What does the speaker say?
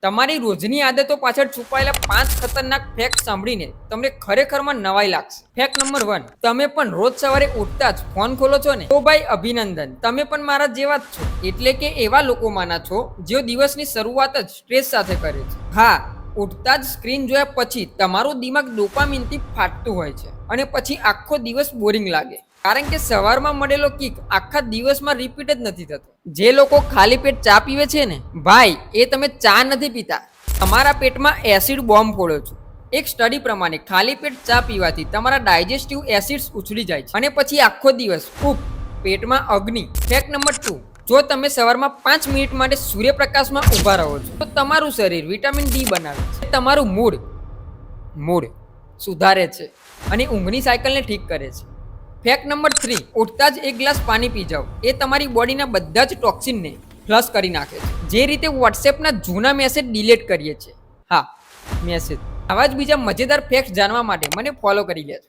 તમારી રોજની આદતો પાછળ છુપાયેલા 5 ખતરનાક ફેક્ટ સાંભળીને તમને ખરેખરમાં નવાઈ લાગશે. ફેક્ટ નંબર 1, તમે પણ રોજ સવારે ઉઠતા જ ફોન ખોલો છો ને? તો ભાઈ અભિનંદન, તમે પણ મારા જેવા જ છો. એટલે કે એવા લોકોમાંના છો જેઓ દિવસની શરૂઆત જ સ્ટ્રેસ સાથે કરે છે. હા, ઉઠતા જ સ્ક્રીન જોયા પછી તમારું દિમાગ ડોપામિનથી ફાટતું હોય છે અને પછી આખો દિવસ બોરિંગ લાગે. કારણ કે સવારમાં મળેલો કિક આખા દિવસમાં રિપીટ જ નથી થતો. જે લોકો ખાલી પેટ ચા પીવે છે ને ભાઈ, એ તમે ચા નથી પીતા, તમારા પેટમાં એસિડ બોમ્બ ફોડો છો. એક સ્ટડી પ્રમાણે ખાલી પેટ ચા પીવાથી તમારા ડાયજેસ્ટિવ એસિડ્સ ઉછળી જાય છે અને પછી આખો દિવસ પેટમાં અગ્નિ. ફેક્ટ નંબર 2, જો તમે સવારમાં 5 મિનિટ માટે સૂર્યપ્રકાશમાં ઊભા રહો છો તો તમારું શરીર વિટામિન ડી બનાવે છે. તમારું મૂડ સુધારે છે અને ઊંઘની સાયકલને ઠીક કરે છે. ફેક્ટ નંબર 3, ઉઠતા જ એક ગ્લાસ પાણી પી જાઓ. એ તમારી બોડીના બધા જ ટોક્સિનને ફ્લશ કરી નાખે છે. જે રીતે વોટ્સએપના જૂના મેસેજ ડિલીટ કરીએ છીએ. હા, મેસેજ. આવા જ બીજા મજેદાર ફેક્ટ જાણવા માટે મને ફોલો કરી લેજો.